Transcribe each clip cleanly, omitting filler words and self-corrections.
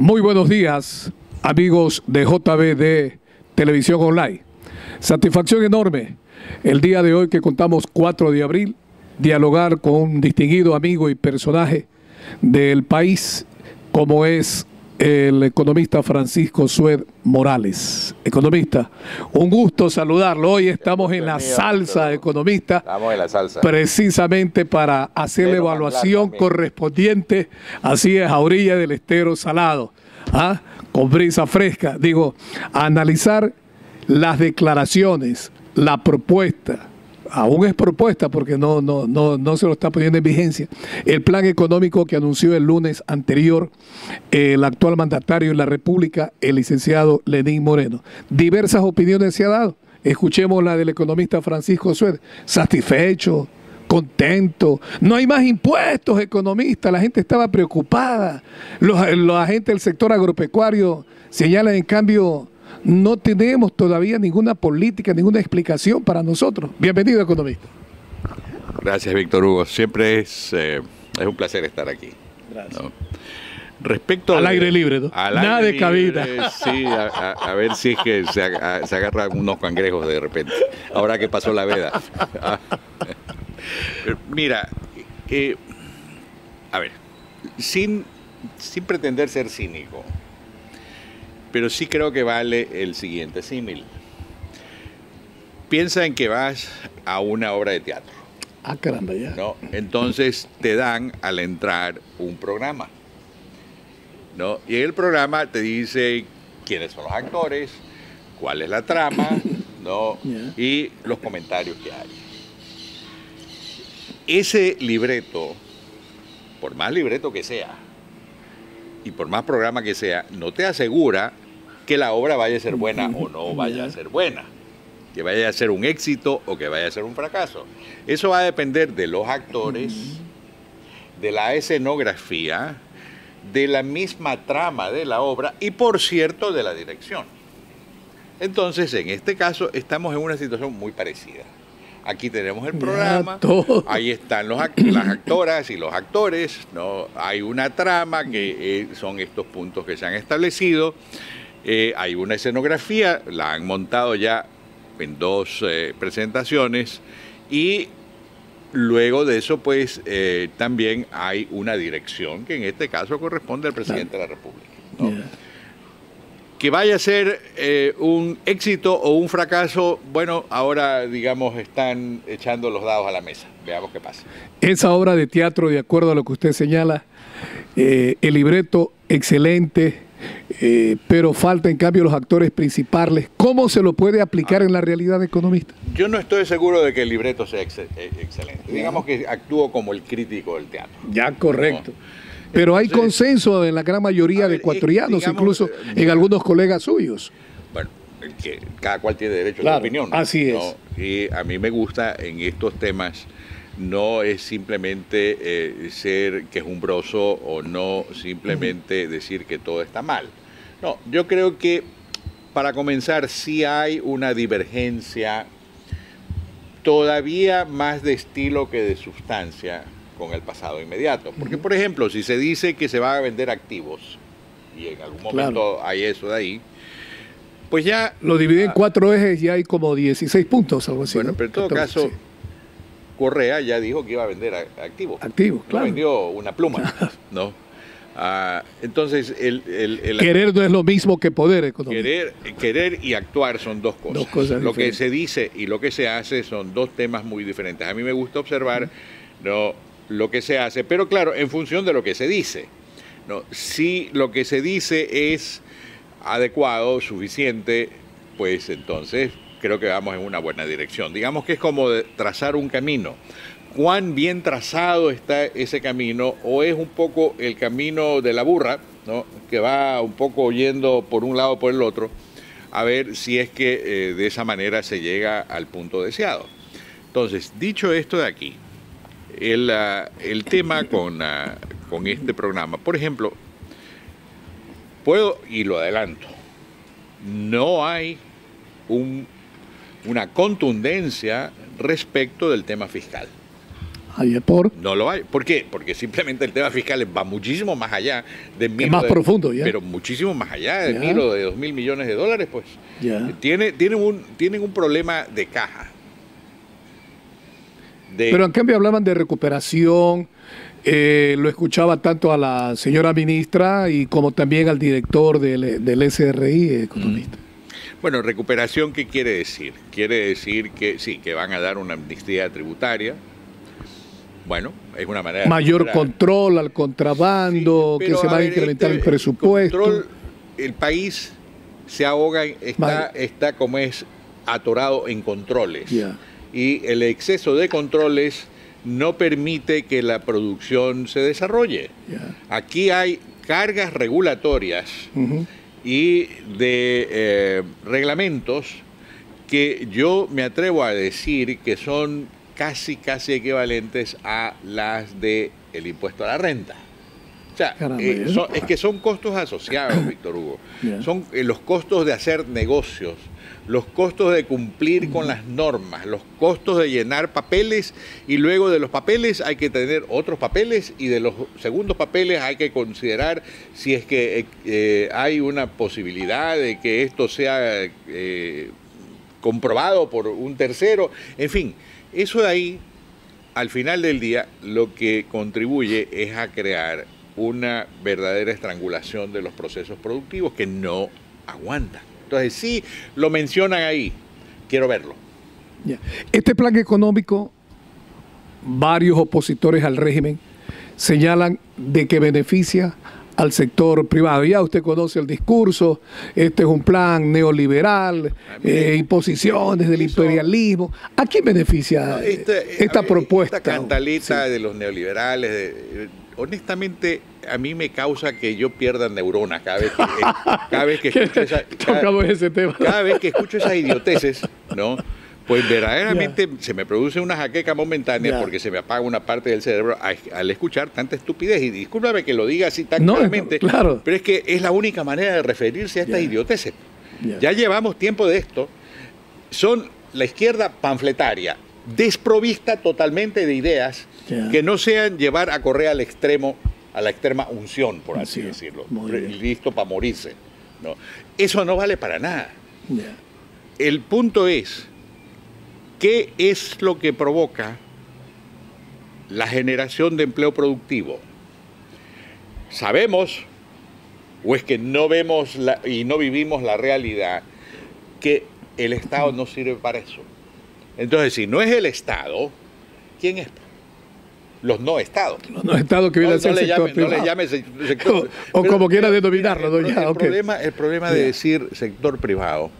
Muy buenos días, amigos de JB Televisión Online. Satisfacción enorme el día de hoy que contamos 4 de abril, dialogar con un distinguido amigo y personaje del país como es el economista Francisco Sued Morales. Economista, un gusto saludarlo. Hoy estamos en la salsa, economista. Estamos en la salsa. Precisamente para hacer la evaluación correspondiente, así es, a orilla del estero salado, con brisa fresca. Digo, a analizar las declaraciones, la propuesta. Aún es propuesta porque no se lo está poniendo en vigencia. El plan económico que anunció el lunes anterior el actual mandatario de la República, el licenciado Lenín Moreno. Diversas opiniones se ha dado. Escuchemos la del economista Francisco Sued. Satisfecho, contento. No hay más impuestos, economista. La gente estaba preocupada. Los agentes del sector agropecuario señalan, en cambio, no tenemos todavía ninguna política, ninguna explicación para nosotros. Bienvenido, economista. Gracias, Víctor Hugo. Siempre es un placer estar aquí. Gracias. ¿No? Respecto al aire libre, ¿no? Nada de cabida. Sí, a ver si es que se agarran unos cangrejos de repente. Ahora que pasó la veda. Mira, a ver, sin pretender ser cínico, pero sí creo que vale el siguiente símil. Piensa en que vas a una obra de teatro. Ah, caramba, ya. ¿No? Entonces te dan al entrar un programa, ¿no? Y el programa te dice quiénes son los actores, cuál es la trama, ¿no? Yeah. Y los comentarios que hay. Ese libreto, por más libreto que sea, y por más programa que sea, no te asegura que la obra vaya a ser buena o no vaya a ser buena, que vaya a ser un éxito o que vaya a ser un fracaso. Eso va a depender de los actores, de la escenografía, de la misma trama de la obra y, por cierto, de la dirección. Entonces, en este caso, estamos en una situación muy parecida. Aquí tenemos el programa, ahí están las actoras y los actores, ¿no? Hay una trama que son estos puntos que se han establecido. Hay una escenografía, la han montado ya en 2 presentaciones y luego de eso pues también hay una dirección que en este caso corresponde al presidente de la República, ¿no? Yeah. Que vaya a ser un éxito o un fracaso, bueno, ahora digamos están echando los dados a la mesa, veamos qué pasa. Esa obra de teatro, de acuerdo a lo que usted señala, el libreto excelente, pero falta en cambio los actores principales. ¿Cómo se lo puede aplicar en la realidad, economista? Yo no estoy seguro de que el libreto sea excelente. Digamos que actúo como el crítico del teatro. Ya, correcto. ¿No? Pero hay consenso en la gran mayoría de ecuatorianos, digamos, incluso en algunos colegas suyos. Bueno, que cada cual tiene derecho a claro, la opinión, ¿no? Así es. ¿No? Y a mí me gusta en estos temas, no es simplemente ser quejumbroso o no simplemente decir que todo está mal. No, yo creo que para comenzar sí hay una divergencia todavía más de estilo que de sustancia con el pasado inmediato. Porque, por ejemplo, si se dice que se van a vender activos, y en algún momento hay eso de ahí, pues ya... Lo dividen en 4 ejes y hay como 16 puntos, algo así. Bueno, ¿no? pero en todo 14, caso, sí. Correa ya dijo que iba a vender activos. Activos, claro. No vendió una pluma, ¿no? Entonces, querer no es lo mismo que poder, económico. Querer y actuar son 2 cosas. 2 cosas lo diferentes. que se dice y lo que se hace son 2 temas muy diferentes. A mí me gusta observar, ¿no?, lo que se hace, pero claro, en función de lo que se dice, ¿no? Si lo que se dice es adecuado, suficiente, pues entonces creo que vamos en una buena dirección. Digamos que es como trazar un camino. ¿Cuán bien trazado está ese camino? ¿O es un poco el camino de la burra, ¿no?, que va un poco yendo por un lado o por el otro? A ver si es que de esa manera se llega al punto deseado. Entonces, dicho esto de aquí, el tema con este programa, por ejemplo, puedo, y lo adelanto, no hay una contundencia respecto del tema fiscal. Ahí es por... No lo hay. ¿Por qué? Porque simplemente el tema fiscal va muchísimo más allá de es más profundo, ya. Pero muchísimo más allá de Ya. 1.000 o de 2.000 millones de dólares, pues. Ya. Tienen un problema de caja. Pero en cambio hablaban de recuperación, lo escuchaba tanto a la señora ministra y como también al director del SRI, economista. Bueno, recuperación, ¿qué quiere decir? Quiere decir que sí, que van a dar una amnistía tributaria. Bueno, es una manera... Mayor control al contrabando, sí, que se va a incrementar el presupuesto. El país se ahoga, está como es atorado en controles. Yeah. Y el exceso de controles no permite que la producción se desarrolle. Yeah. Aquí hay cargas regulatorias y de reglamentos que yo me atrevo a decir que son casi equivalentes a las del impuesto a la renta. O sea, es que son costos asociados, Víctor Hugo. Yeah. Son los costos de hacer negocios, los costos de cumplir con las normas, los costos de llenar papeles, y luego de los papeles hay que tener otros papeles, y de los segundos papeles hay que considerar si es que hay una posibilidad de que esto sea comprobado por un tercero. En fin, eso de ahí, al final del día, lo que contribuye es a crear una verdadera estrangulación de los procesos productivos que no aguantan. Entonces, sí, lo mencionan ahí, quiero verlo. Yeah. Este plan económico, varios opositores al régimen señalan de que beneficia al sector privado. Ya usted conoce el discurso, este es un plan neoliberal, imposiciones del imperialismo. ¿A quién beneficia esta propuesta? Esta cantaleta de los neoliberales, honestamente, a mí me causa que yo pierda neuronas cada vez que escucho esas idioteces, ¿no? Pues verdaderamente se me produce una jaqueca momentánea porque se me apaga una parte del cerebro al escuchar tanta estupidez. Y discúlpame que lo diga así tan claramente, claro. Pero es que es la única manera de referirse a estas idioteces. Ya llevamos tiempo de esto. Son la izquierda panfletaria, desprovista totalmente de ideas que no sean llevar a Correa al extremo, a la extrema unción, por así decirlo, listo para morirse, ¿no? Eso no vale para nada. El punto es, ¿qué es lo que provoca la generación de empleo productivo? ¿Sabemos, o es que no vemos y no vivimos la realidad, que el Estado no sirve para eso? Entonces, si no es el Estado, ¿quién es? Los no estados. Los no estados que vienen a ser sector privado. No le llame sector. O como quiera denominarlo. El problema de decir sector privado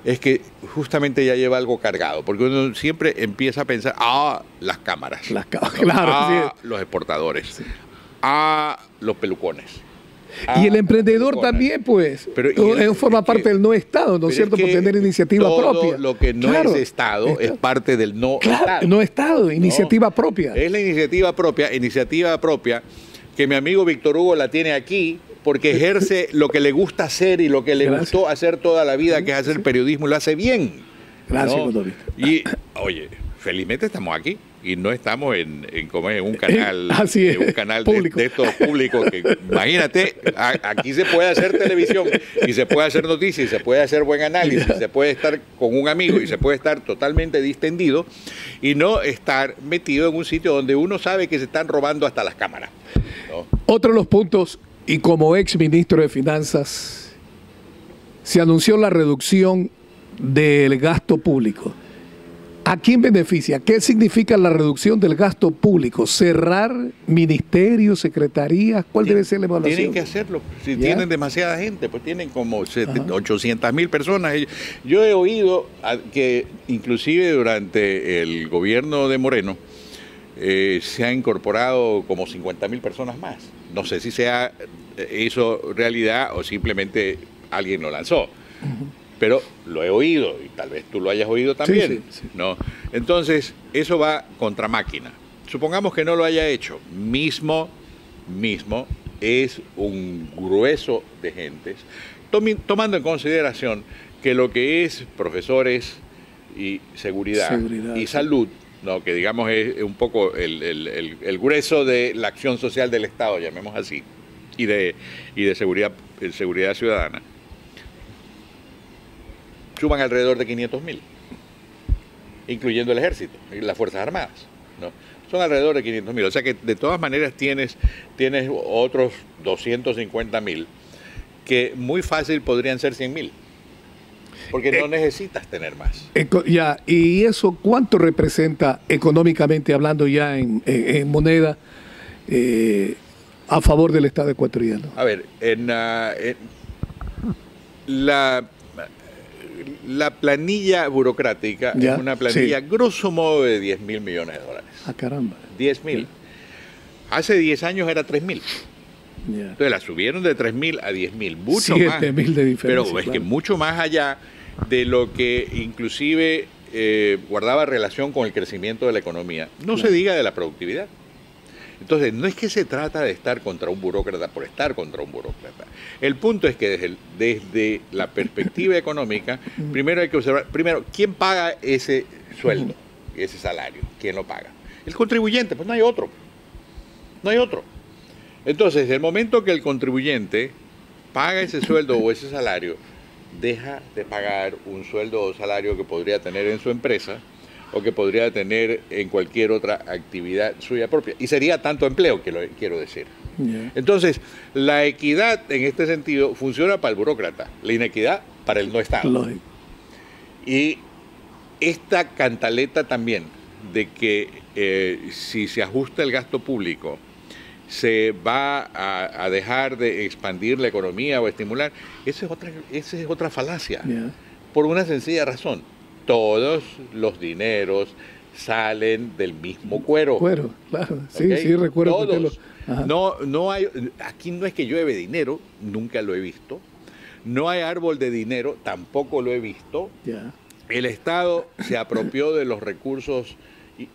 es que justamente ya lleva algo cargado, porque uno siempre empieza a pensar, las cámaras, claro, los exportadores, sí. Los pelucones. Y el emprendedor también, pues, pero forma parte del no Estado, ¿no es cierto? Por tener iniciativa propia. Lo que no es Estado es parte del no Estado. No Estado, iniciativa propia. Es la iniciativa propia que mi amigo Víctor Hugo la tiene aquí porque ejerce lo que le gusta hacer y lo que le gustó hacer toda la vida, que es hacer periodismo, y lo hace bien. Gracias, ¿no? Y, oye, felizmente estamos aquí y no estamos en un canal, un canal de estos públicos que, imagínate, aquí se puede hacer televisión y se puede hacer noticias y se puede hacer buen análisis, se puede estar con un amigo y se puede estar totalmente distendido y no estar metido en un sitio donde uno sabe que se están robando hasta las cámaras, ¿no? Otro de los puntos, y como ex ministro de Finanzas, se anunció la reducción del gasto público. ¿A quién beneficia? ¿Qué significa la reducción del gasto público? ¿Cerrar ministerios, secretarías? ¿Cuál debe ser la evaluación? Tienen que hacerlo. Si tienen demasiada gente, pues tienen como 800.000 personas. Yo he oído que inclusive durante el gobierno de Moreno se han incorporado como 50.000 personas más. No sé si sea eso realidad o simplemente alguien lo lanzó. Pero lo he oído y tal vez tú lo hayas oído también, sí. ¿No? Entonces, eso va contra máquina. Supongamos que no lo haya hecho. Mismo es un grueso de gentes, tomando en consideración que lo que es profesores y seguridad y salud ¿no? Que digamos es un poco el grueso de la acción social del Estado, llamemos así, y de seguridad ciudadana, suman alrededor de 500.000, incluyendo el ejército y las Fuerzas Armadas, ¿no? Son alrededor de 500.000, o sea que de todas maneras tienes otros 250.000 que muy fácil podrían ser 100.000, porque no necesitas tener más. Ya, ¿y eso cuánto representa económicamente hablando ya en moneda a favor del Estado ecuatoriano? A ver, la planilla burocrática ¿Ya? Es una planilla grosso modo de 10.000 millones de dólares. Ah, caramba. 10.000. Sí. Hace 10 años era 3.000. Yeah. Entonces la subieron de 3.000 a 10.000, mucho 7.000 más. de diferencia. Pero es claro, que mucho más allá de lo que inclusive guardaba relación con el crecimiento de la economía. No claro, se diga de la productividad. Entonces, no es que se trata de estar contra un burócrata por estar contra un burócrata. El punto es que desde la perspectiva económica, primero hay que observar, ¿quién paga ese sueldo, ese salario? ¿Quién lo paga? El contribuyente, pues no hay otro. No hay otro. Entonces, desde el momento que el contribuyente paga ese sueldo o ese salario, deja de pagar un sueldo o salario que podría tener en su empresa o que podría tener en cualquier otra actividad suya propia. Y sería tanto empleo, que lo quiero decir. Yeah. Entonces, la equidad en este sentido funciona para el burócrata, la inequidad para el no Estado. Lógico. Y esta cantaleta también de que si se ajusta el gasto público, se va a dejar de expandir la economía o estimular, esa es otra falacia. Yeah. Por una sencilla razón. Todos los dineros salen del mismo cuero. Cuero, claro. Sí, ¿okay? Sí, recuerdo. Todos. No hay, aquí no es que llueve dinero, nunca lo he visto. No hay árbol de dinero, tampoco lo he visto. Yeah. El Estado se apropió de los recursos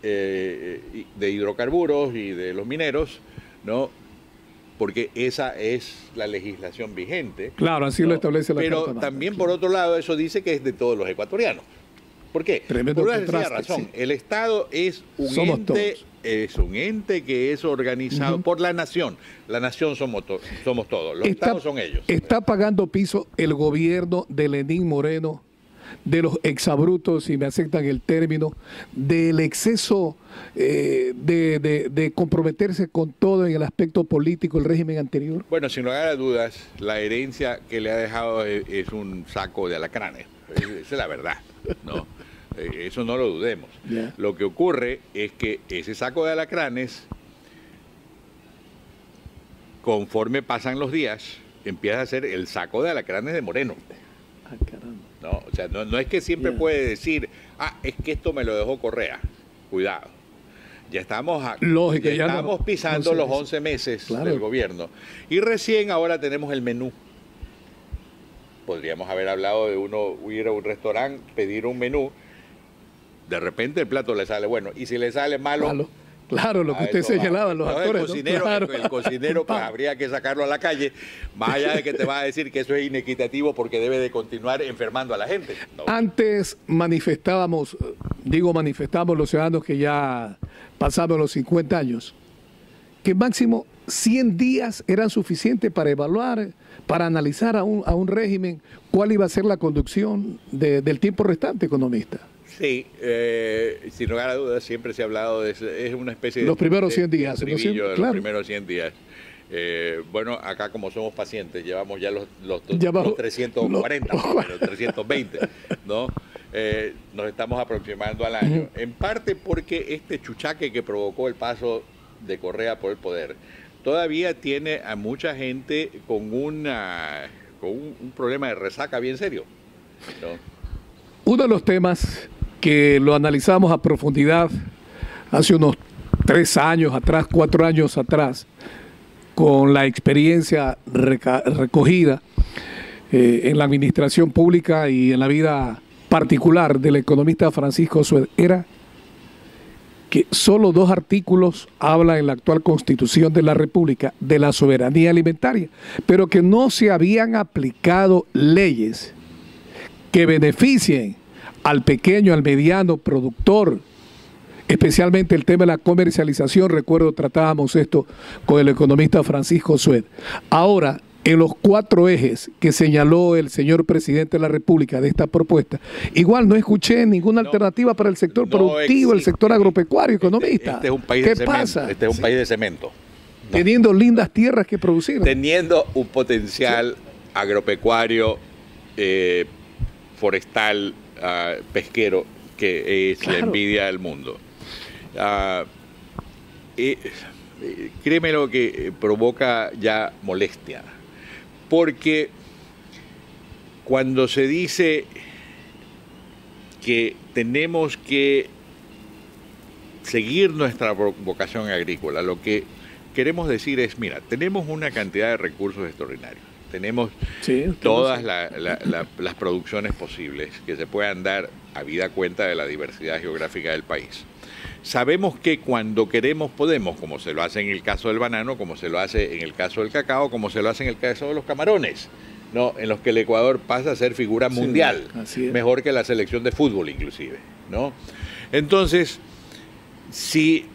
de hidrocarburos y de los mineros, ¿no? Porque esa es la legislación vigente. Claro, así, ¿no? Lo establece la Pero Carta también, Magna, por otro lado, eso dice que es de todos los ecuatorianos. ¿Por qué? Tremendo por una sencilla razón. Sí. El Estado es un ente que es organizado por la nación. La nación somos todos. Los estados son ellos. Está pagando piso el gobierno de Lenín Moreno, de los exabrutos, si me aceptan el término, del exceso de comprometerse con todo en el aspecto político el régimen anterior. Bueno, sin lugar a dudas, la herencia que le ha dejado es un saco de alacranes. Esa es la verdad, ¿no? Eso no lo dudemos. Yeah. Lo que ocurre es que ese saco de alacranes, conforme pasan los días, empieza a ser el saco de alacranes de Moreno. Ah, caramba. No, o sea, no es que siempre puede decir, es que esto me lo dejó Correa. Cuidado. Ya estamos pisando los 11 meses del gobierno. Y recién ahora tenemos el menú. Podríamos haber hablado de ir a un restaurante, pedir un menú. De repente el plato le sale bueno. Y si le sale malo. Claro, lo que usted señalaba, los actores. El cocinero pues, habría que sacarlo a la calle, más allá de que te va a decir que eso es inequitativo porque debe de continuar enfermando a la gente. No. Antes manifestábamos los ciudadanos que ya pasamos los 50 años, que máximo 100 días eran suficientes para evaluar, para analizar a un régimen cuál iba a ser la conducción del tiempo restante, economista. Sí, sin lugar a dudas, siempre se ha hablado de eso. Es una especie de... Los primeros 100 días. De los primeros 100 días. Bueno, acá como somos pacientes, llevamos ya los 340, los 320, ¿no? Nos estamos aproximando al año. En parte porque este chuchaque que provocó el paso de Correa por el poder, todavía tiene a mucha gente con un problema de resaca bien serio, ¿no? Uno de los temas que lo analizamos a profundidad hace unos 3 años atrás, 4 años atrás, con la experiencia recogida en la administración pública y en la vida particular del economista Francisco Sued, era que solo 2 artículos hablan en la actual Constitución de la República de la soberanía alimentaria, pero que no se habían aplicado leyes que beneficien al pequeño, al mediano productor especialmente el tema de la comercialización. Recuerdo tratábamos esto con el economista Francisco Sued. Ahora, en los 4 ejes que señaló el señor presidente de la República de esta propuesta, igual no escuché ninguna alternativa para el sector productivo, el sector agropecuario, economista. Este es un país ¿Qué de cemento. pasa? Este es un país de cemento. No. Teniendo lindas tierras que producir. Teniendo un potencial agropecuario, forestal, pesquero, que es la envidia del mundo. Créeme lo que provoca ya molestia. Porque cuando se dice que tenemos que seguir nuestra vocación agrícola, lo que queremos decir es, mira, tenemos una cantidad de recursos extraordinarios. Tenemos todas las producciones posibles que se puedan dar habida cuenta de la diversidad geográfica del país. Sabemos que cuando queremos podemos, como se lo hace en el caso del banano, como se lo hace en el caso del cacao, como se lo hace en el caso de los camarones, ¿no? En los que el Ecuador pasa a ser figura mundial, mejor que la selección de fútbol inclusive, ¿no? Entonces, si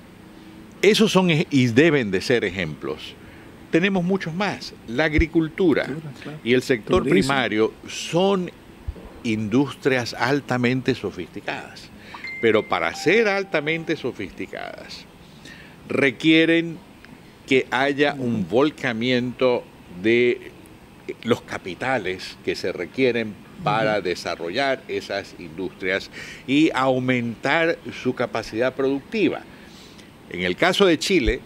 esos son y deben de ser ejemplos, tenemos muchos más. La agricultura y el sector primario son industrias altamente sofisticadas. Pero para ser altamente sofisticadas requieren que haya un volcamiento de los capitales que se requieren para desarrollar esas industrias y aumentar su capacidad productiva. En el caso de Chile,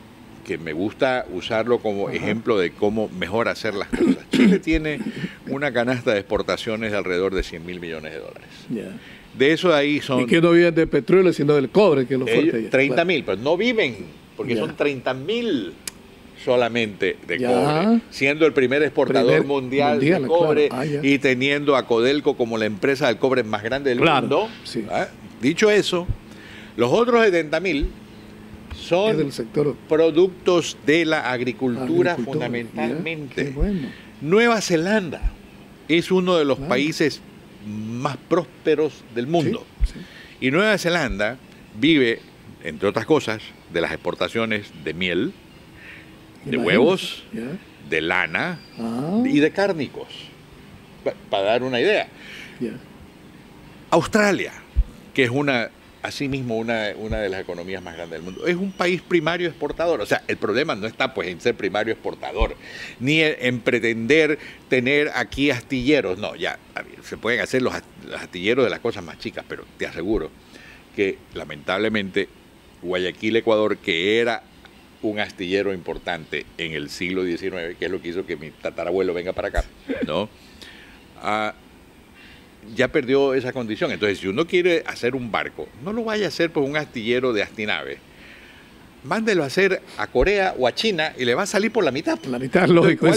que me gusta usarlo como ejemplo de cómo mejor hacer las cosas, Chile tiene una canasta de exportaciones de alrededor de 100.000 millones de dólares. De eso de ahí son... Y que no viven del petróleo, sino del cobre, que es lo fuerte. 30.000, pero no viven, porque son 30.000 solamente de cobre, siendo el primer exportador mundial de cobre y teniendo a Codelco como la empresa del cobre más grande del mundo. Dicho eso, los otros 70.000 son del sector productos de la agricultura fundamentalmente. Nueva Zelanda es uno de los países más prósperos del mundo. Y Nueva Zelanda vive, entre otras cosas, de las exportaciones de miel, de huevos, de lana y de cárnicos, para dar una idea. Australia, que es asimismo una de las economías más grandes del mundo, es un país primario exportador. O sea, el problema no está pues en ser primario exportador, ni en pretender tener aquí astilleros. No, ya se pueden hacer los astilleros de las cosas más chicas, pero te aseguro que lamentablemente Guayaquil, Ecuador, que era un astillero importante en el siglo XIX, que es lo que hizo que mi tatarabuelo venga para acá, ¿no? Ya perdió esa condición. Entonces, si uno quiere hacer un barco, no lo vaya a hacer por un astillero de astinave. Mándelo a hacer a Corea o a China y le va a salir por la mitad. Por la mitad, lógico.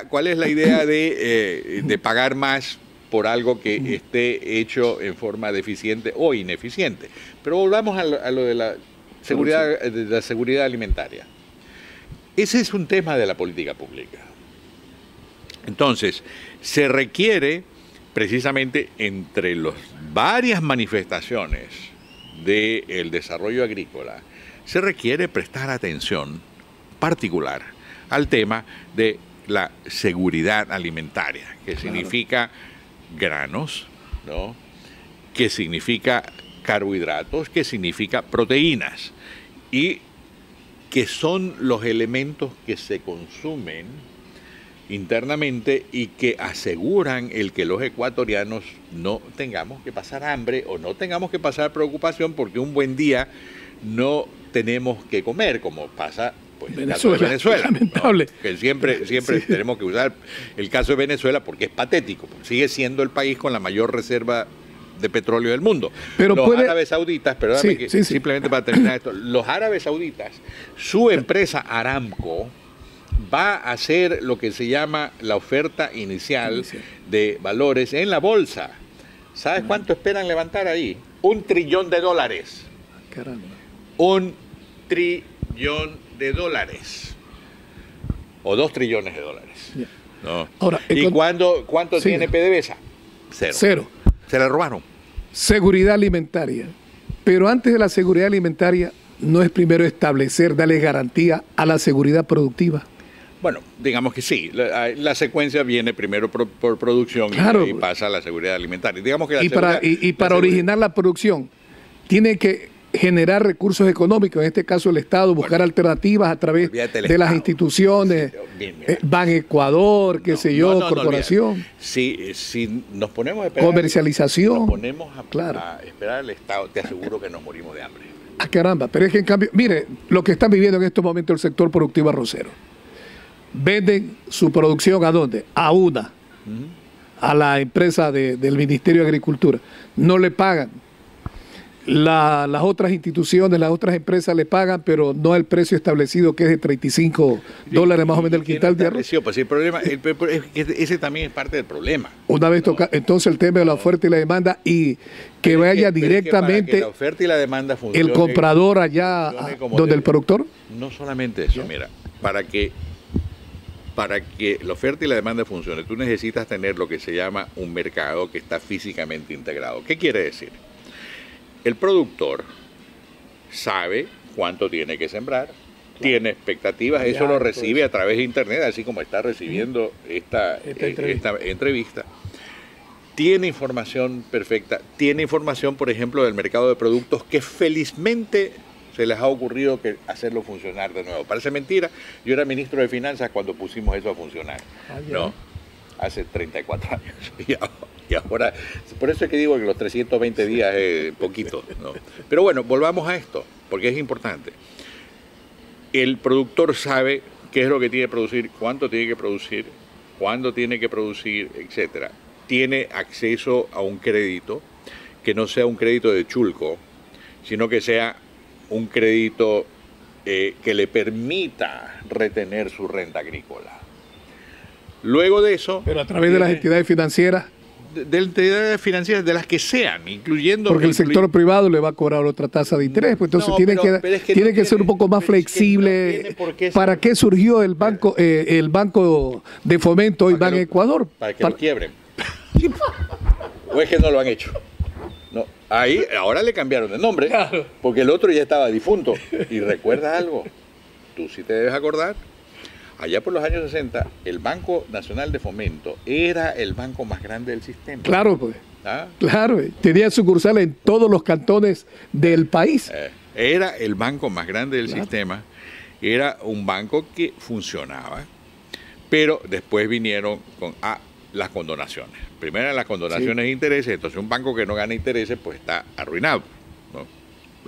¿Cuál es la idea de pagar más por algo que esté hecho en forma deficiente o ineficiente? Pero volvamos a lo de la seguridad alimentaria. Ese es un tema de la política pública. Entonces, se requiere precisamente entre las varias manifestaciones del desarrollo agrícola, se requiere prestar atención particular al tema de la seguridad alimentaria, que significa granos, ¿no? Que significa carbohidratos, que significa proteínas, y que son los elementos que se consumen internamente y que aseguran el que los ecuatorianos no tengamos que pasar hambre o no tengamos que pasar preocupación porque un buen día no tenemos que comer, como pasa pues, en el caso de Venezuela. Lamentable. ¿No? Que siempre tenemos que usar el caso de Venezuela porque es patético, porque sigue siendo el país con la mayor reserva de petróleo del mundo. Pero los árabes sauditas, perdóname simplemente para terminar esto, los árabes sauditas, su empresa Aramco va a hacer lo que se llama la oferta inicial de valores en la bolsa. ¿Sabes cuánto esperan levantar ahí? $1 trillón. Caramba. $1 trillón. O $2 trillones. ¿No? Ahora, ¿y cuánto tiene PDVSA? Cero. Se la robaron. Seguridad alimentaria. Pero antes de la seguridad alimentaria, ¿no es primero establecer, darle garantía a la seguridad productiva? Bueno, digamos que sí. La secuencia viene primero por producción, claro, y pasa a la seguridad alimentaria. Digamos que para originar la producción, tiene que generar recursos económicos, en este caso el Estado, buscar alternativas a través de las instituciones, Ban Ecuador, qué sé yo, corporación. Si nos ponemos a esperar, comercialización, nos ponemos a esperar al Estado, te aseguro que nos morimos de hambre. Ah, caramba, pero es que en cambio, mire, lo que está viviendo en estos momentos el sector productivo arrocero. Venden su producción ¿a dónde? A UNA, a la empresa del Ministerio de Agricultura. No le pagan. Las otras instituciones, las otras empresas le pagan, pero no el precio establecido, que es de $35 más o menos el quintal de arroz. Pues el problema es que ese también es parte del problema. Una vez toca, entonces el tema de la oferta y la demanda, y que vaya directamente que la oferta y la demanda funcione, el comprador allá donde el productor. No solamente eso, mira, para que la oferta y la demanda funcione, tú necesitas tener lo que se llama un mercado que está físicamente integrado. ¿Qué quiere decir? El productor sabe cuánto tiene que sembrar, tiene expectativas, eso lo recibe a través de Internet, así como está recibiendo esta entrevista. Tiene información perfecta, tiene información, por ejemplo, del mercado de productos que felizmente se les ha ocurrido hacerlo funcionar de nuevo. Parece mentira, yo era ministro de Finanzas cuando pusimos eso a funcionar. No, hace 34 años. Y ahora, por eso es que digo que los 320 días es poquito, ¿no? Pero bueno, volvamos a esto, porque es importante. El productor sabe qué es lo que tiene que producir, cuánto tiene que producir, cuándo tiene que producir, etcétera. Tiene acceso a un crédito que no sea un crédito de chulco, sino que sea un crédito que le permita retener su renta agrícola. Luego de eso... Pero a través de las entidades financieras. De entidades financieras, de las que sean, incluyendo... Porque el sector privado le va a cobrar otra tasa de interés, pues entonces tiene que ser un poco más flexible. ¿Para qué surgió el banco de fomento hoy, Ban Ecuador? Para que lo quiebren. ¿O es que no lo han hecho? No, ahora le cambiaron de nombre, porque el otro ya estaba difunto. ¿Y recuerdas algo? Tú sí te debes acordar. Allá por los años 60, el Banco Nacional de Fomento era el banco más grande del sistema. Claro, pues. Claro, tenía sucursales en todos los cantones del país. Era el banco más grande del sistema. Era un banco que funcionaba, pero después vinieron con las condonaciones. Primero las condonaciones de intereses, entonces un banco que no gana intereses pues está arruinado, ¿no?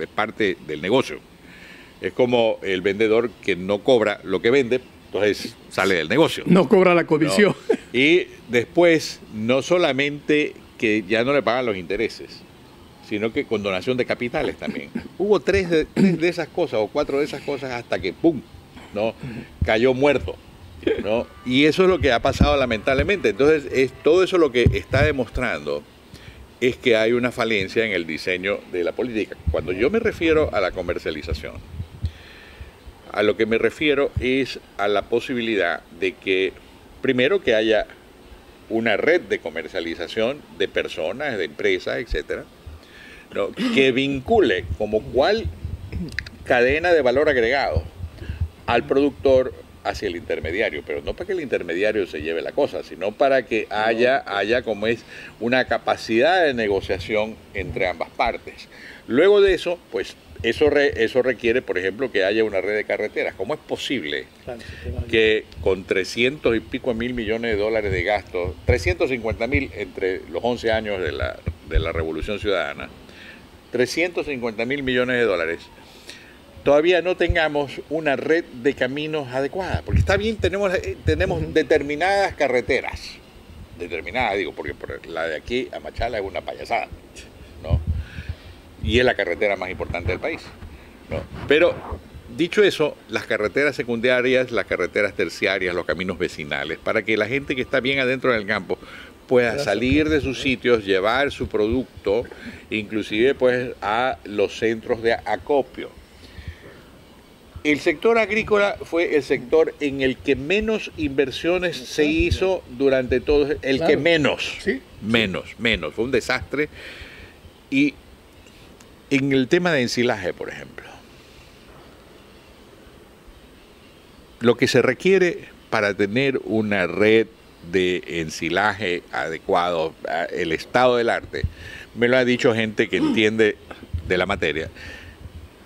Es parte del negocio. Es como el vendedor que no cobra lo que vende, entonces sale del negocio. No cobra la comisión. No. Y después, no solamente que ya no le pagan los intereses, sino que condonación de capitales también. Hubo tres de esas cosas o 4 de esas cosas hasta que ¡pum!, ¿no? Cayó muerto, ¿no? Y eso es lo que ha pasado lamentablemente. Entonces, todo eso lo que está demostrando es que hay una falencia en el diseño de la política. Cuando yo me refiero a la comercialización, a lo que me refiero es a la posibilidad de que, primero, que haya una red de comercialización de personas, de empresas, etcétera, ¿no?, que vincule como cual cadena de valor agregado al productor hacia el intermediario, pero no para que el intermediario se lleve la cosa, sino para que haya como es una capacidad de negociación entre ambas partes. Luego de eso, pues eso requiere, por ejemplo, que haya una red de carreteras. ¿Cómo es posible que con 300 y pico mil millones de dólares de gastos, 350.000 entre los 11 años de la Revolución Ciudadana, 350.000 millones de dólares, todavía no tengamos una red de caminos adecuada? Porque está bien, tenemos determinadas carreteras, digo, porque la de aquí a Machala es una payasada, ¿no? Y es la carretera más importante del país, ¿no? Pero, dicho eso, las carreteras secundarias, las carreteras terciarias, los caminos vecinales, para que la gente que está bien adentro del campo pueda salir de sus sitios, llevar su producto, inclusive pues a los centros de acopio. El sector agrícola fue el sector en el que menos inversiones se hizo durante todo, que menos, fue un desastre. Y, En el tema de ensilaje, por ejemplo, lo que se requiere para tener una red de ensilaje adecuado, el estado del arte, me lo ha dicho gente que entiende de la materia,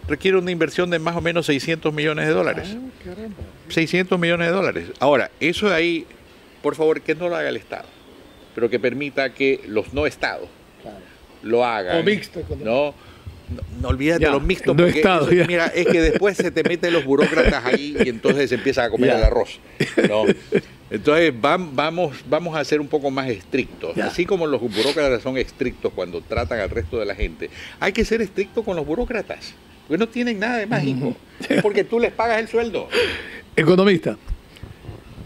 requiere una inversión de más o menos 600 millones de dólares. 600 millones de dólares. Ahora, eso de ahí, por favor, que no lo haga el Estado, pero que permita que los no Estados lo hagan. O mixto. No olvídate los mixtos, no porque estado, eso, mira, es que después se te meten los burócratas ahí y entonces se empieza a comer el arroz, ¿no? Entonces vamos a ser un poco más estrictos. Así como los burócratas son estrictos cuando tratan al resto de la gente, hay que ser estrictos con los burócratas, porque no tienen nada de mágico, es porque tú les pagas el sueldo. Economista,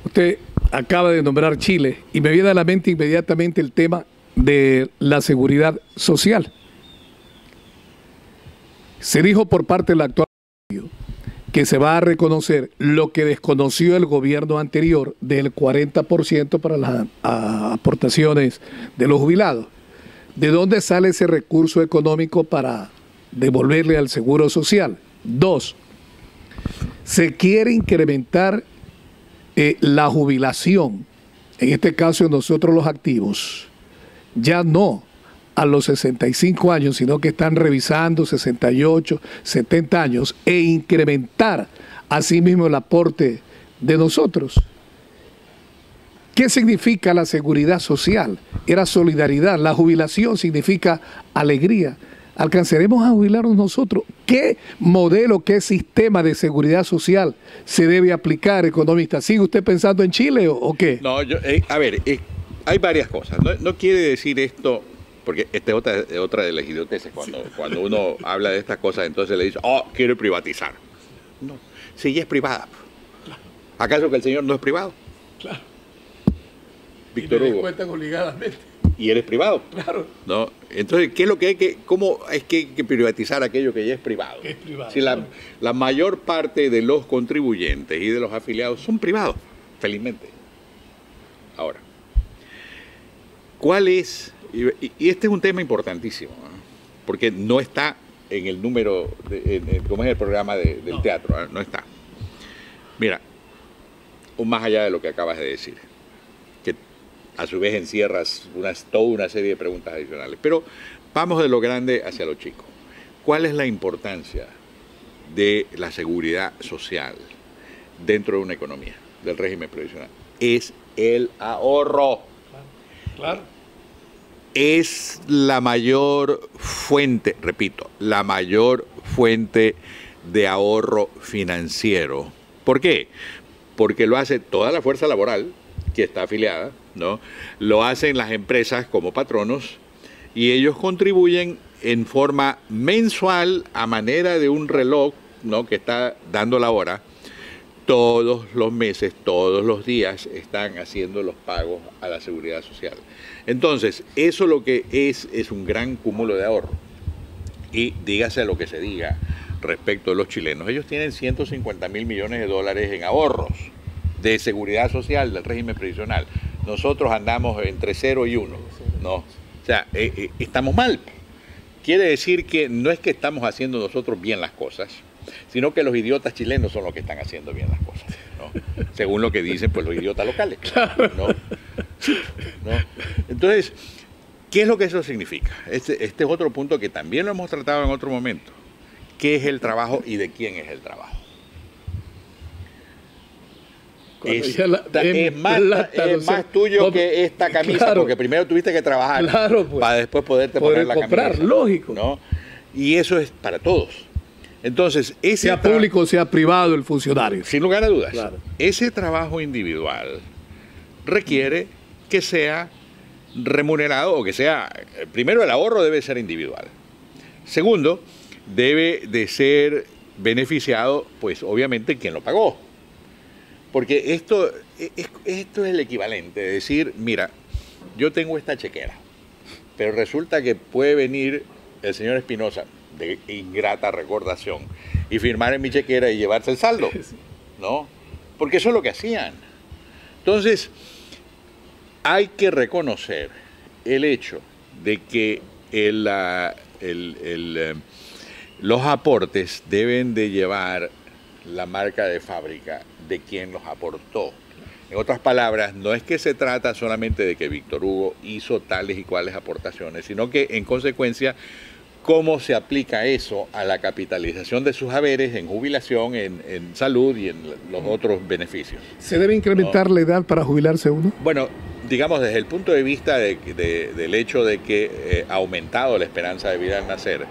usted acaba de nombrar Chile y me viene a la mente inmediatamente el tema de la seguridad social. Se dijo por parte del actual gobierno que se va a reconocer lo que desconoció el gobierno anterior del 40% para las aportaciones de los jubilados. ¿De dónde sale ese recurso económico para devolverle al seguro social? 2. Se quiere incrementar la jubilación, en este caso nosotros los activos, ya no a los 65 años, sino que están revisando 68, 70 años e incrementar asimismo el aporte de nosotros. ¿Qué significa la seguridad social? Era solidaridad. La jubilación significa alegría. ¿Alcanzaremos a jubilarnos nosotros? ¿Qué modelo, qué sistema de seguridad social se debe aplicar, economista? ¿Sigue usted pensando en Chile o qué? No, hay varias cosas. No quiere decir esto, porque esta es otra de las idioteces. Cuando uno habla de estas cosas, entonces le dice, quiere privatizar. No, si ya es privada. ¿Acaso que el señor no es privado? Claro. Víctor Hugo. Cuentan obligadamente. Y eres privado. Claro. ¿No? Entonces, ¿qué es lo que hay que, cómo es que hay que privatizar aquello que ya es privado? Que es privado. Si la mayor parte de los contribuyentes y de los afiliados son privados, felizmente. Ahora, ¿cuál es? Y este es un tema importantísimo, ¿no? Porque no está en el número, como es el programa del teatro, ¿no? No está. Mira, más allá de lo que acabas de decir, que a su vez encierras toda una serie de preguntas adicionales. Pero vamos de lo grande hacia lo chico. ¿Cuál es la importancia de la seguridad social dentro de una economía, del régimen previsional? Es el ahorro. Claro. Es la mayor fuente, repito, la mayor fuente de ahorro financiero. ¿Por qué? Porque lo hace toda la fuerza laboral que está afiliada, ¿no? Lo hacen las empresas como patronos y ellos contribuyen en forma mensual a manera de un reloj, ¿no? Que está dando la hora. Todos los meses, todos los días están haciendo los pagos a la seguridad social. Entonces, eso lo que es un gran cúmulo de ahorro. Y dígase lo que se diga respecto de los chilenos. Ellos tienen 150.000 millones de dólares en ahorros de seguridad social del régimen previsional. Nosotros andamos entre 0 y 1, ¿no? O sea, estamos mal. Quiere decir que no es que estamos haciendo nosotros bien las cosas, sino que los idiotas chilenos son los que están haciendo bien las cosas, ¿no? Según lo que dicen pues los idiotas locales, ¿no? ¿No? Entonces, ¿qué es lo que eso significa? Este es otro punto que también lo hemos tratado en otro momento. ¿Qué es el trabajo y de quién es el trabajo? Es más tuyo que esta camisa, claro, porque primero tuviste que trabajar, claro, pues, para después poderte poner la camisa. Lógico. ¿No? Y eso es para todos. Entonces, sea público o sea privado el funcionario. Sin lugar a dudas. Claro. Ese trabajo individual requiere que sea remunerado o que sea, primero el ahorro debe ser individual. Segundo, debe de ser beneficiado, pues obviamente quien lo pagó. Porque esto es el equivalente de decir, mira, yo tengo esta chequera, pero resulta que puede venir el señor Espinosa, de ingrata recordación, y firmar en mi chequera y llevarse el saldo, ¿no? Porque eso es lo que hacían. Entonces, hay que reconocer el hecho de que los aportes deben de llevar la marca de fábrica de quien los aportó. En otras palabras, no es que se trata solamente de que Víctor Hugo hizo tales y cuales aportaciones, sino que en consecuencia, cómo se aplica eso a la capitalización de sus haberes en jubilación, en salud y en los otros beneficios. ¿Se debe incrementar la edad para jubilarse uno? Bueno, digamos desde el punto de vista del hecho de que ha aumentado la esperanza de vida al nacer,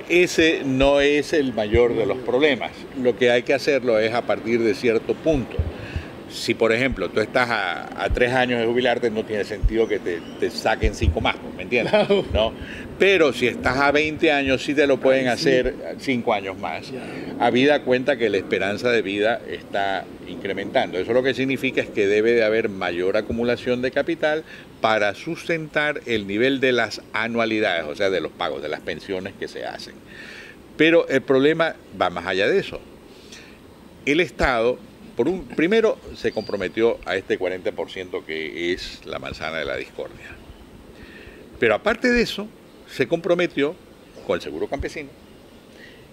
ese no es el mayor de los problemas. Lo que hay que hacerlo es a partir de cierto punto. Si, por ejemplo, tú estás a 3 años de jubilarte, no tiene sentido que te saquen 5 más, ¿me entiendes? Claro. ¿No? Pero si estás a 20 años, sí te lo pueden hacer 5 años más. Habida cuenta que la esperanza de vida está incrementando. Eso lo que significa es que debe de haber mayor acumulación de capital para sustentar el nivel de las anualidades, o sea, de los pagos, de las pensiones que se hacen. Pero el problema va más allá de eso. El Estado... primero se comprometió a este 40% que es la manzana de la discordia. Pero aparte de eso, se comprometió con el seguro campesino.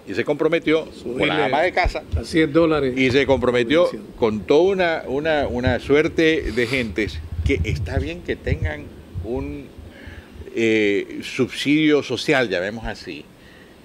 Y se comprometió con la ama de casa. A $100. Y se comprometió con toda una suerte de gentes que está bien que tengan un subsidio social, llamemos así,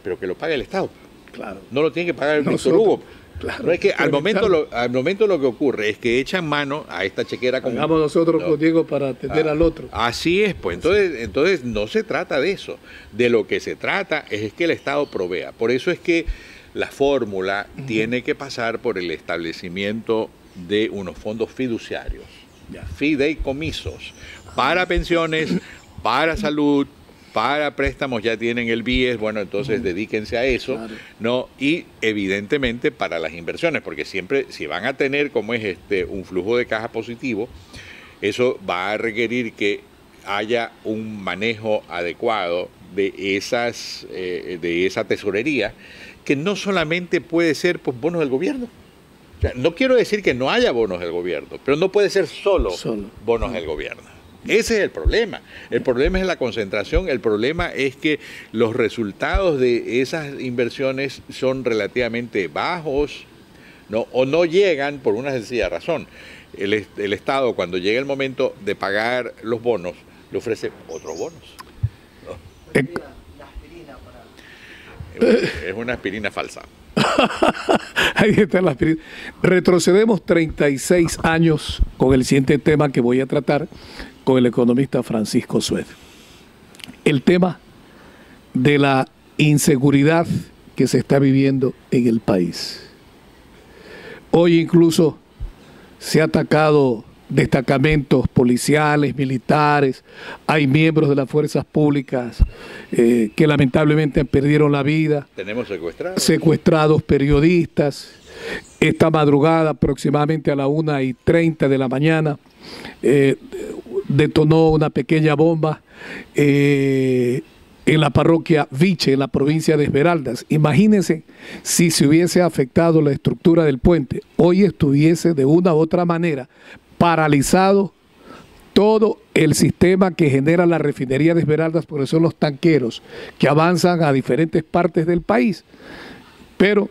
pero que lo pague el Estado. Claro. No lo tiene que pagar el Víctor Hugo. Claro, no es que al momento lo que ocurre es que echan mano a esta chequera común. Hagamos nosotros con Diego para atender al otro. Así es, pues entonces no se trata de eso. De lo que se trata es que el Estado provea. Por eso es que la fórmula tiene que pasar por el establecimiento de unos fondos fiduciarios, fideicomisos, para pensiones, para salud, para préstamos. Ya tienen el BIES, bueno, entonces dedíquense a eso, claro, ¿no? Y evidentemente para las inversiones, porque siempre, si van a tener como es un flujo de caja positivo, eso va a requerir que haya un manejo adecuado de esa tesorería, que no solamente puede ser pues, bonos del gobierno. O sea, no quiero decir que no haya bonos del gobierno, pero no puede ser solo bonos del gobierno. Ese es el problema. El problema es la concentración. El problema es que los resultados de esas inversiones son relativamente bajos, ¿no? O no llegan por una sencilla razón. El Estado, cuando llega el momento de pagar los bonos, le ofrece otros bonos, ¿no? Es una aspirina falsa. Ahí está la aspirina. Retrocedemos 36 años con el siguiente tema que voy a tratar con el economista Francisco Sued. El tema de la inseguridad que se está viviendo en el país. Hoy incluso se ha atacado destacamentos policiales, militares, hay miembros de las fuerzas públicas que lamentablemente perdieron la vida. Tenemos secuestrados periodistas. Esta madrugada, aproximadamente a las 1:30 de la mañana, detonó una pequeña bomba en la parroquia Viche, en la provincia de Esmeraldas. Imagínense si se hubiese afectado la estructura del puente. Hoy estuviese de una u otra manera paralizado todo el sistema que genera la refinería de Esmeraldas, porque son los tanqueros que avanzan a diferentes partes del país. Pero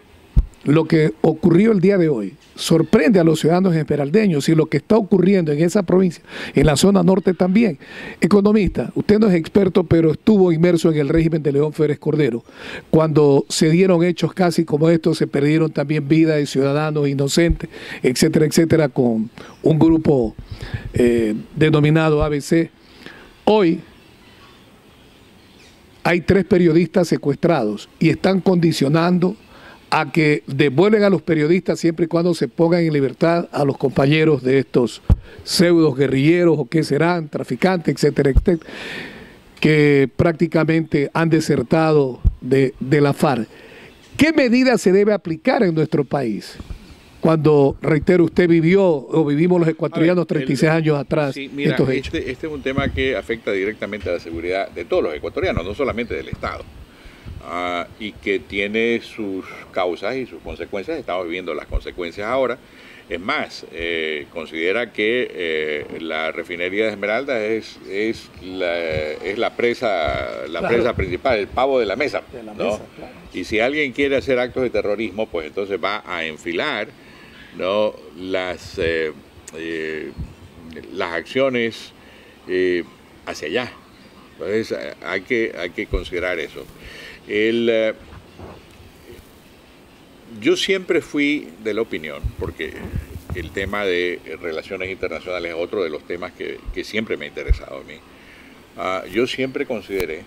lo que ocurrió el día de hoy sorprende a los ciudadanos esmeraldeños, y lo que está ocurriendo en esa provincia, en la zona norte también. Economista, usted no es experto, pero estuvo inmerso en el régimen de León Férez Cordero. Cuando se dieron hechos casi como estos, se perdieron también vidas de ciudadanos inocentes, etcétera, etcétera, con un grupo denominado ABC. Hoy hay 3 periodistas secuestrados y están condicionando a que devuelven a los periodistas siempre y cuando se pongan en libertad a los compañeros de estos pseudos guerrilleros o qué serán, traficantes, etcétera, etcétera, que prácticamente han desertado de la FARC. ¿Qué medidas se debe aplicar en nuestro país? Cuando, reitero, usted vivió o vivimos los ecuatorianos 36 años atrás. Sí, mira, estos hechos. Este es un tema que afecta directamente a la seguridad de todos los ecuatorianos, no solamente del Estado. Y que tiene sus causas y sus consecuencias. Estamos viviendo las consecuencias ahora, Es más, considera que la refinería de Esmeraldas es la presa principal, el pavo de la mesa. ¿No? Claro. Y si alguien quiere hacer actos de terrorismo, pues entonces va a enfilar, ¿no?, las acciones hacia allá. Entonces hay que considerar eso. Yo siempre fui de la opinión, porque el tema de relaciones internacionales es otro de los temas que siempre me ha interesado a mí. Yo siempre consideré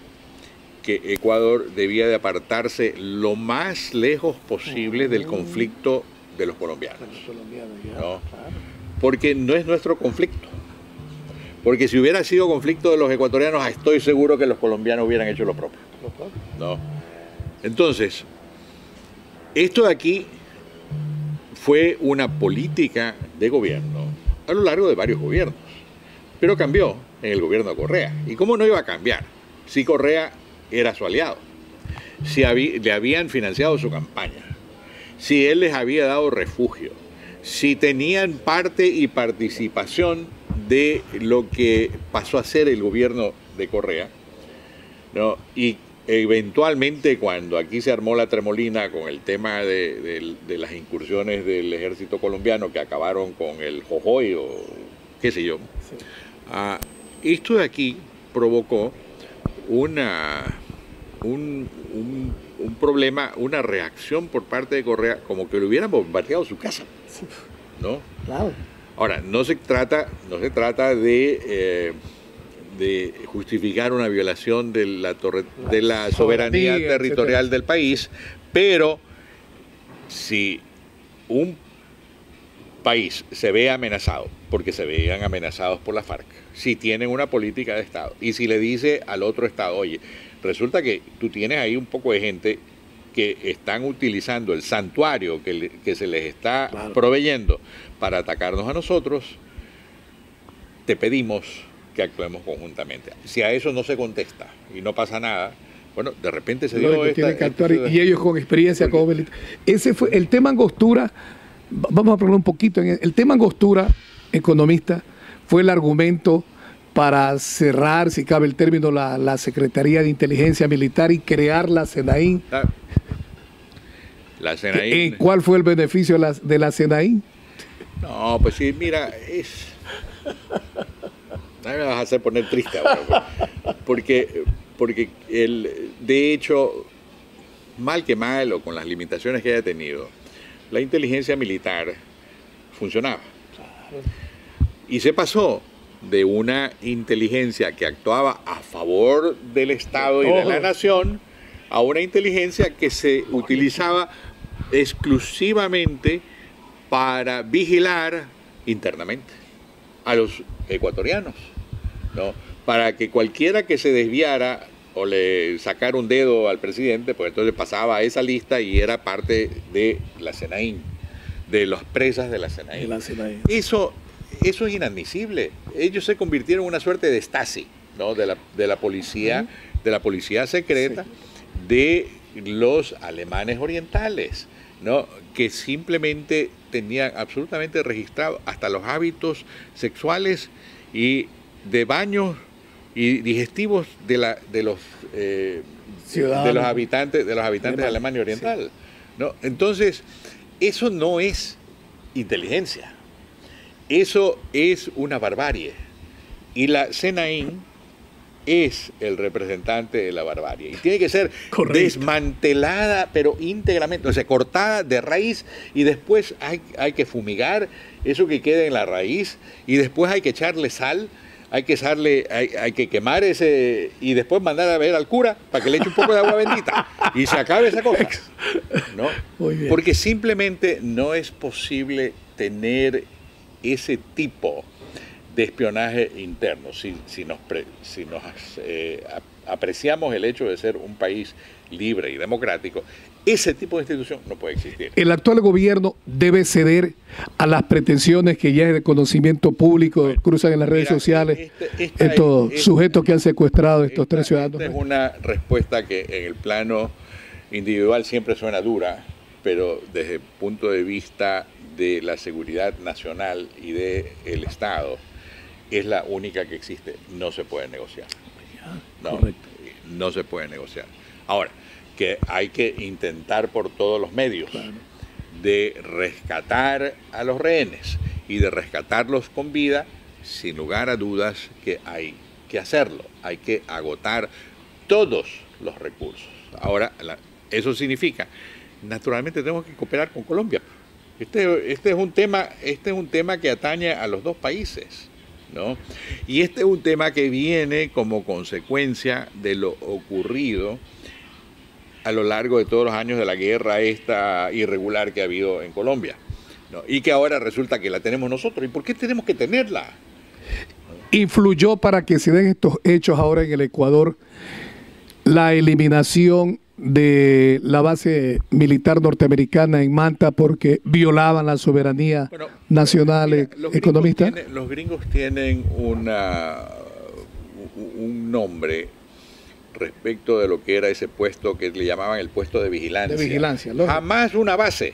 que Ecuador debía de apartarse lo más lejos posible del conflicto de los colombianos. ¿No? Porque no es nuestro conflicto. Porque si hubiera sido conflicto de los ecuatorianos, estoy seguro que los colombianos hubieran hecho lo propio. ¿No? Entonces, esto de aquí fue una política de gobierno a lo largo de varios gobiernos, pero cambió en el gobierno de Correa. ¿Y cómo no iba a cambiar? Si Correa era su aliado, si le habían financiado su campaña, si él les había dado refugio, si tenían parte y participación de lo que pasó a ser el gobierno de Correa, ¿no? Y eventualmente, cuando aquí se armó la tremolina con el tema de las incursiones del ejército colombiano que acabaron con el Jojoy o qué sé yo, sí. Esto de aquí provocó un problema, una reacción por parte de Correa, como que le hubieran bombardeado su casa, ¿no? Claro. Ahora, no se trata de justificar una violación de la soberanía territorial del país, pero si un país se ve amenazado, porque se veían amenazados por la FARC, si tienen una política de Estado, y si le dice al otro Estado, oye, resulta que tú tienes ahí un poco de gente que están utilizando el santuario que se les está proveyendo para atacarnos a nosotros, te pedimos que actuemos conjuntamente. Si a eso no se contesta y no pasa nada, bueno, de repente se dio y ellos con experiencia como militar. Ese fue el tema Angostura. Vamos a hablar un poquito. El tema Angostura, economista, fue el argumento para cerrar, si cabe el término, la Secretaría de Inteligencia Militar y crear la SENAIN. La SENAIN. ¿Cuál fue el beneficio de la SENAIN? No, pues sí, mira, me vas a hacer poner triste ahora, porque de hecho, mal que mal, o con las limitaciones que haya tenido, la inteligencia militar funcionaba. Y se pasó de una inteligencia que actuaba a favor del Estado y de la nación a una inteligencia que se utilizaba exclusivamente para vigilar internamente a los ecuatorianos, ¿no? Para que cualquiera que se desviara o le sacara un dedo al presidente, pues entonces pasaba a esa lista y era parte de la SENAIN, de las presas de la SENAIN. Eso es inadmisible. Ellos se convirtieron en una suerte de Stasi, ¿no? de la policía secreta, sí, de los alemanes orientales, ¿no? Que simplemente tenían absolutamente registrado hasta los hábitos sexuales y de baños y digestivos de los habitantes de Alemania Oriental, sí, ¿no? Entonces, eso no es inteligencia, eso es una barbarie, y la SENAIN es el representante de la barbarie y tiene que ser desmantelada, pero íntegramente, o sea, cortada de raíz, y después hay que fumigar eso que queda en la raíz, y después hay que echarle sal, hay que quemar ese, y después mandar a ver al cura para que le eche un poco de agua bendita y se acabe esa cosa, ¿no? Porque simplemente no es posible tener ese tipo de espionaje interno si nos apreciamos el hecho de ser un país libre y democrático. Ese tipo de institución no puede existir. El actual gobierno debe ceder a las pretensiones que ya es de conocimiento público, bueno, cruzan en las redes sociales, estos sujetos que han secuestrado a estos tres ciudadanos. Esta es una respuesta que en el plano individual siempre suena dura, pero desde el punto de vista de la seguridad nacional y del Estado es la única que existe, no se puede negociar. No, no se puede negociar. Ahora, que hay que intentar por todos los medios de rescatar a los rehenes y de rescatarlos con vida, sin lugar a dudas que hay que hacerlo. Hay que agotar todos los recursos. Ahora, eso significa, naturalmente tenemos que cooperar con Colombia. Este es un tema que atañe a los dos países, ¿no? Y este es un tema que viene como consecuencia de lo ocurrido a lo largo de todos los años de la guerra esta irregular que ha habido en Colombia, ¿no? Y que ahora resulta que la tenemos nosotros. ¿Y por qué tenemos que tenerla? ¿Influyó para que se den estos hechos ahora en el Ecuador la eliminación de la base militar norteamericana en Manta porque violaban la soberanía nacional economista? Los gringos tienen un nombre respecto de lo que era ese puesto que le llamaban el puesto de vigilancia. De vigilancia, lógico. Jamás una base,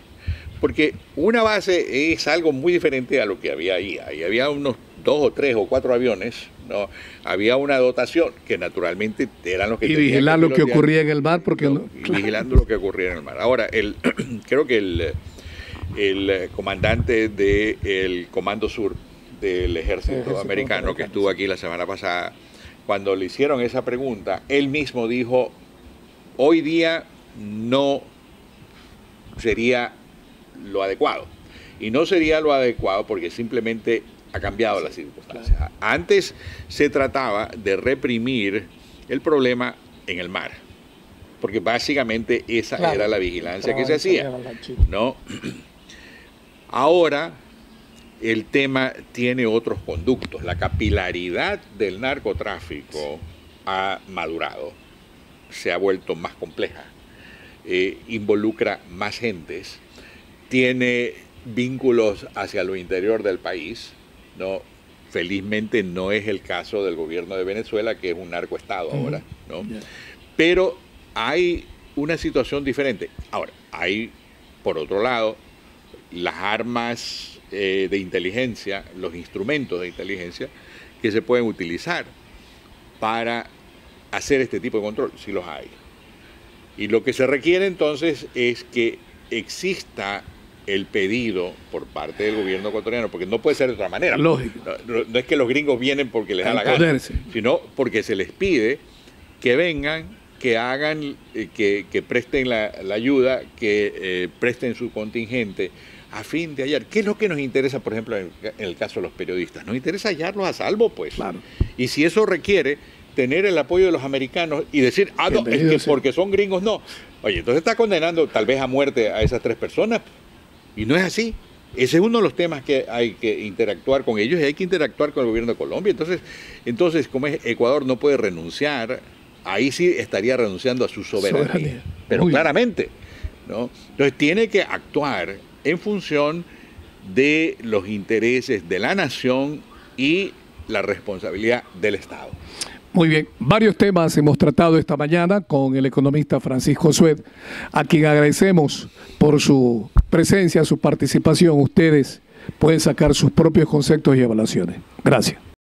porque una base es algo muy diferente a lo que había ahí. Ahí había unos 2 o 3 o 4 aviones, ¿no? Había una dotación que naturalmente eran los que... Y vigilar lo que ocurría en el mar, porque no... Vigilando lo que ocurría en el mar. Ahora, creo que el comandante del Comando Sur del Ejército Americano, que estuvo aquí la semana pasada, cuando le hicieron esa pregunta, él mismo dijo, hoy día no sería lo adecuado. Y no sería lo adecuado porque simplemente ha cambiado las circunstancias. Claro. Antes se trataba de reprimir el problema en el mar, porque básicamente esa era la vigilancia que se hacía, ¿no? Ahora el tema tiene otros conductos. La capilaridad del narcotráfico ha madurado, se ha vuelto más compleja, involucra más gentes, tiene vínculos hacia lo interior del país, ¿no? Felizmente no es el caso del gobierno de Venezuela, que es un narcoestado ahora, ¿no? Pero hay una situación diferente. Ahora, hay, por otro lado, las armas de inteligencia, los instrumentos de inteligencia que se pueden utilizar para hacer este tipo de control, si los hay. Y lo que se requiere entonces es que exista el pedido por parte del gobierno ecuatoriano, porque no puede ser de otra manera. Lógico. No es que los gringos vienen porque les da la gana, sino porque se les pide que vengan, que hagan, que presten la ayuda, que presten su contingente a fin de hallar. ¿Qué es lo que nos interesa, por ejemplo, en el caso de los periodistas? Nos interesa hallarlos a salvo, pues. Claro. Y si eso requiere tener el apoyo de los americanos y decir, no, es que porque son gringos, no. Oye, entonces está condenando tal vez a muerte a esas 3 personas. Y no es así. Ese es uno de los temas que hay que interactuar con ellos y hay que interactuar con el gobierno de Colombia. Entonces como Ecuador no puede renunciar, ahí sí estaría renunciando a su soberanía. Pero claramente, ¿no? Entonces tiene que actuar en función de los intereses de la nación y la responsabilidad del Estado. Muy bien, varios temas hemos tratado esta mañana con el economista Francisco Sued, a quien agradecemos por su presencia, su participación. Ustedes pueden sacar sus propios conceptos y evaluaciones. Gracias.